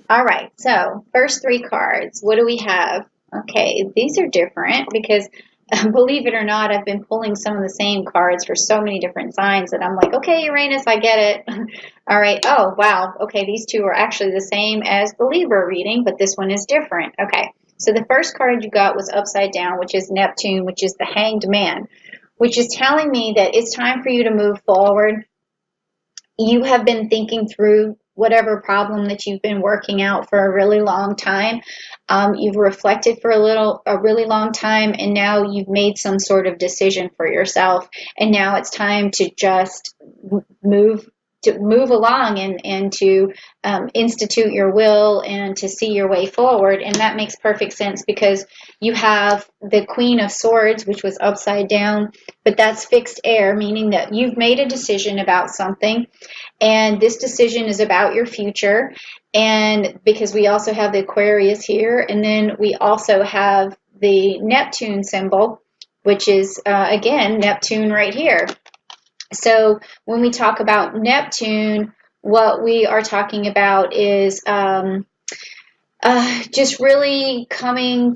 All right, so first three cards, what do we have? Okay, these are different because believe it or not, I've been pulling some of the same cards for so many different signs that I'm like, okay, Uranus, I get it. All right, oh, wow, okay, these two are actually the same as the Libra reading, but this one is different. Okay, so the first card you got was upside down, which is Neptune, which is the Hanged Man, which is telling me that it's time for you to move forward. You have been thinking through whatever problem that you've been working out for a really long time. You've reflected for a really long time, and now you've made some sort of decision for yourself. And now it's time to just move move along and to institute your will and to see your way forward. And that makes perfect sense because you have the Queen of Swords, which was upside down, but that's fixed air, meaning that you've made a decision about something, and this decision is about your future. And because we also have the Aquarius here, and then we also have the Neptune symbol, which is again Neptune right here. So when we talk about Neptune, what we are talking about is just really coming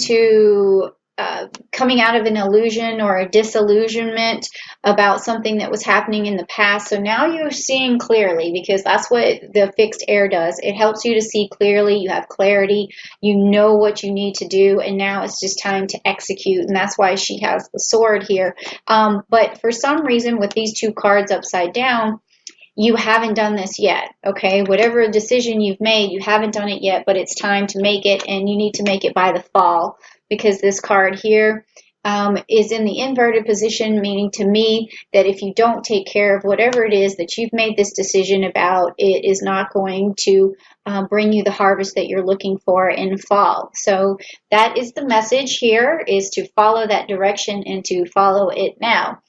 out of an illusion or a disillusionment about something that was happening in the past. So now you're seeing clearly, because that's what the fixed air does. It helps you to see clearly. You have clarity. You know what you need to do, and now it's just time to execute. And that's why she has the sword here. But for some reason, with these two cards upside down, you haven't done this yet, okay? Whatever decision you've made, you haven't done it yet, but it's time to make it, and you need to make it by the fall, because this card here is in the inverted position, meaning to me that if you don't take care of whatever it is that you've made this decision about, it is not going to bring you the harvest that you're looking for in fall. So that is the message here, is to follow that direction and to follow it now.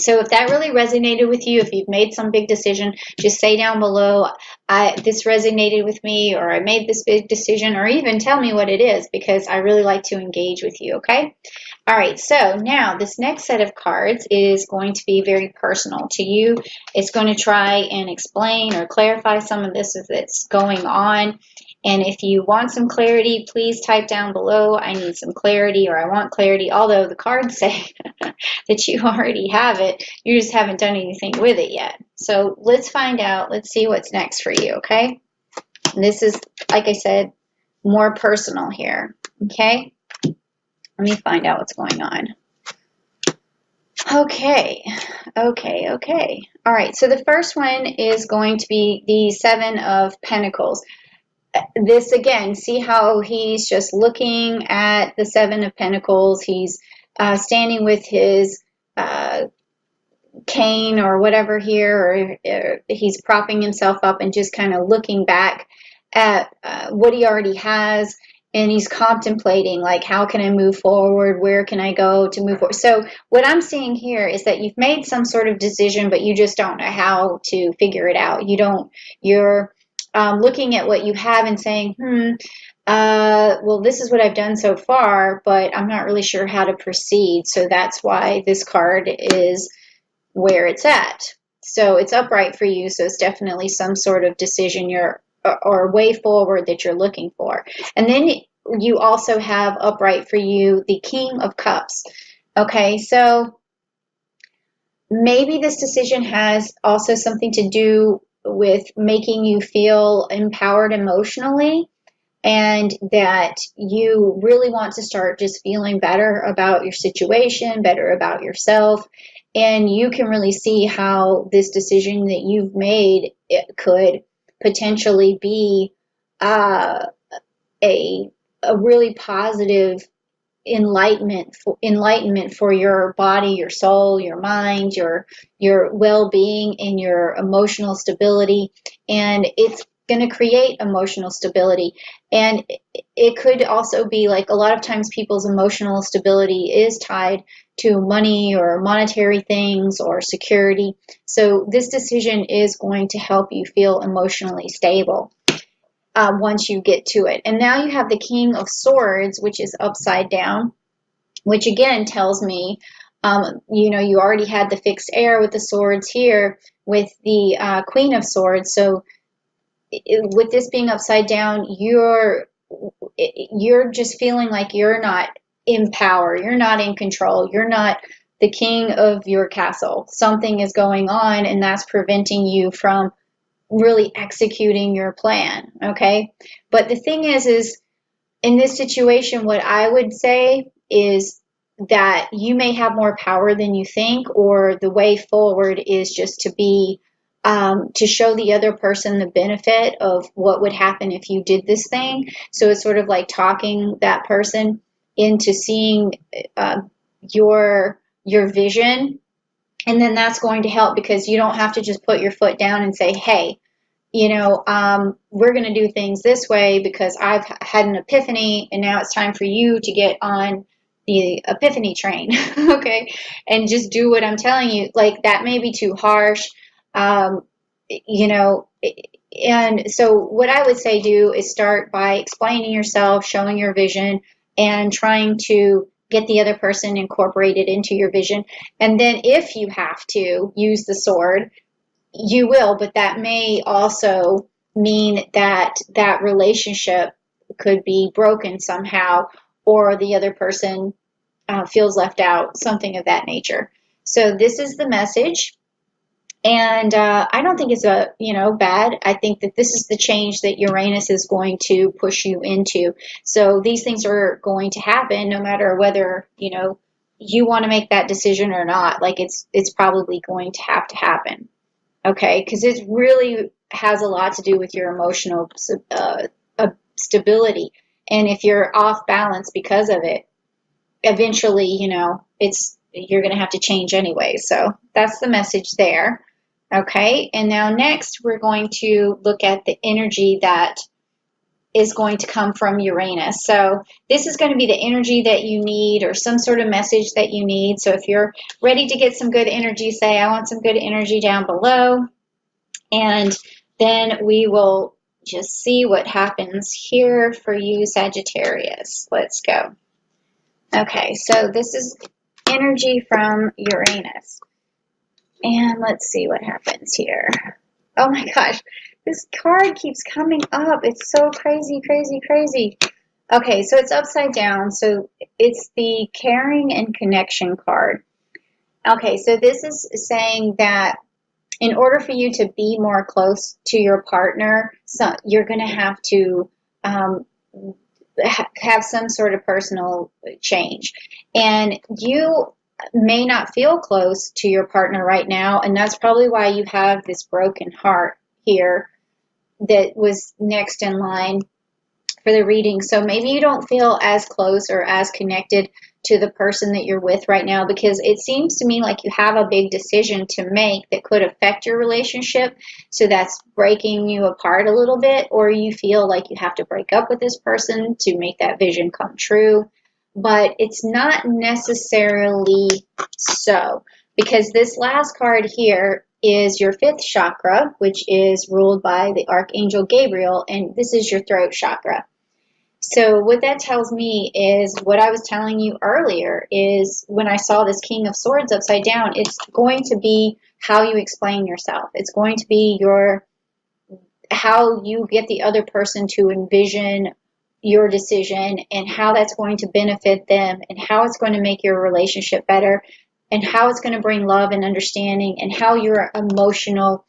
So if that really resonated with you, if you've made some big decision, just say down below, this resonated with me, or I made this big decision, or even tell me what it is, because I really like to engage with you, okay? All right, so now this next set of cards is going to be very personal to you. It's going to try and explain or clarify some of this that's going on. And if you want some clarity, please type down below, I need some clarity, or I want clarity, although the cards say that you already have it. You just haven't done anything with it yet. So let's find out. Let's see what's next for you, okay? And this is, like I said, more personal here, okay? Let me find out what's going on. Okay. All right, so the first one is going to be the Seven of Pentacles. This again, see how he's just looking at the Seven of Pentacles. He's standing with his cane or whatever here, or he's propping himself up and just kind of looking back at what he already has, and he's contemplating, like, how can I move forward? Where can I go to move forward? So what I'm seeing here is that you've made some sort of decision, but you just don't know how to figure it out. You're looking at what you have and saying, well, this is what I've done so far, but I'm not really sure how to proceed. So that's why this card is where it's at. So it's upright for you, so it's definitely some sort of decision or way forward that you're looking for. And then you also have upright for you the King of Cups. Okay, so maybe this decision has also something to do with making you feel empowered emotionally, and that you really want to start just feeling better about your situation, better about yourself. And you can really see how this decision that you've made, it could potentially be a really positive enlightenment for your body, your soul, your mind, your well-being, and your emotional stability. And it's going to create emotional stability. And it could also be like, a lot of times people's emotional stability is tied to money or monetary things or security. So this decision is going to help you feel emotionally stable once you get to it. And now you have the King of Swords, which is upside down, which again tells me, you already had the fixed air with the swords here with the Queen of Swords. So with this being upside down, you're just feeling like you're not in power, you're not in control, you're not the king of your castle. Something is going on, and that's preventing you from really executing your plan. Okay. But the thing is in this situation, what I would say is that you may have more power than you think, or the way forward is just to be to show the other person the benefit of what would happen if you did this thing. So it's sort of like talking that person into seeing your vision, and then that's going to help because you don't have to just put your foot down and say, "Hey, we're going to do things this way because I've had an epiphany and now it's time for you to get on the epiphany train." Okay. And just do what I'm telling you. Like that may be too harsh. Um, you know, and so what I would say do is start by explaining yourself, showing your vision, and trying to get the other person incorporated into your vision. And then if you have to use the sword, you will, but that may also mean that that relationship could be broken somehow, or the other person feels left out, something of that nature. So this is the message, and I don't think it's bad. I think that this is the change that Uranus is going to push you into. So these things are going to happen, no matter whether you want to make that decision or not. Like it's probably going to happen. Okay, because it really has a lot to do with your emotional stability. And if you're off balance because of it, eventually, you're going to have to change anyway. So that's the message there. Okay, and now next we're going to look at the energy that is going to come from Uranus. So this is going to be the energy that you need, or some sort of message that you need. So if you're ready to get some good energy, say, "I want some good energy" down below. And then we will just see what happens here for you, Sagittarius. Let's go. Okay, so this is energy from Uranus. And let's see what happens here. Oh my gosh, this card keeps coming up. It's so crazy, crazy, crazy. Okay, so it's upside down. So it's the caring and connection card. Okay, so this is saying that in order for you to be more close to your partner, you're going to have to have some sort of personal change. And you may not feel close to your partner right now, and that's probably why you have this broken heart here that was next in line for the reading. So maybe you don't feel as close or as connected to the person that you're with right now, because it seems to me like you have a big decision to make that could affect your relationship. So that's breaking you apart a little bit, or you feel like you have to break up with this person to make that vision come true. But it's not necessarily so, because this last card here is your fifth chakra, which is ruled by the Archangel Gabriel, and this is your throat chakra. So what that tells me is what I was telling you earlier is when I saw this King of Swords upside down, it's going to be how you explain yourself. It's going to be how you get the other person to envision your decision, and how that's going to benefit them, and how it's going to make your relationship better, and how it's going to bring love and understanding, and how your emotional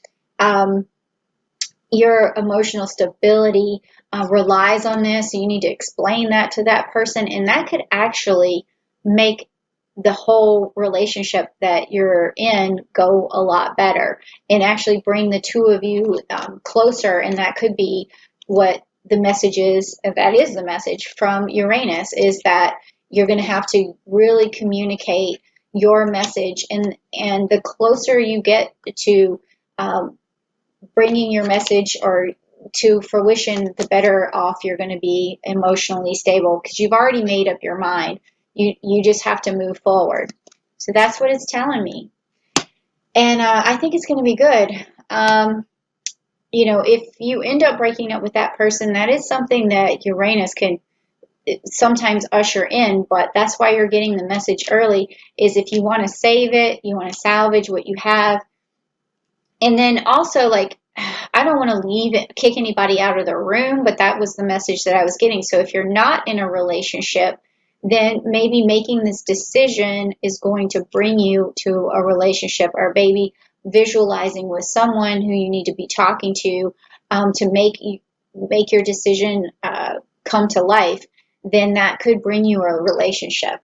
stability relies on this. So you need to explain that to that person, and that could actually make the whole relationship that you're in go a lot better, and actually bring the two of you closer. And that could be what the message is. That is the message from Uranus, is that you're going to have to really communicate your message, and the closer you get to bringing your message or to fruition, the better off you're going to be emotionally stable, because you've already made up your mind. You just have to move forward. So that's what it's telling me, and I think it's going to be good. If you end up breaking up with that person, that is something that Uranus can sometimes usher in, but that's why you're getting the message early, is if you want to save it, you want to salvage what you have. And then also, like, I I don't want to leave it, kick anybody out of the room, but that was the message that I was getting. So if you're not in a relationship, then maybe making this decision is going to bring you to a relationship, or maybe visualizing with someone who you need to be talking to make your decision come to life. Then that could bring you a relationship.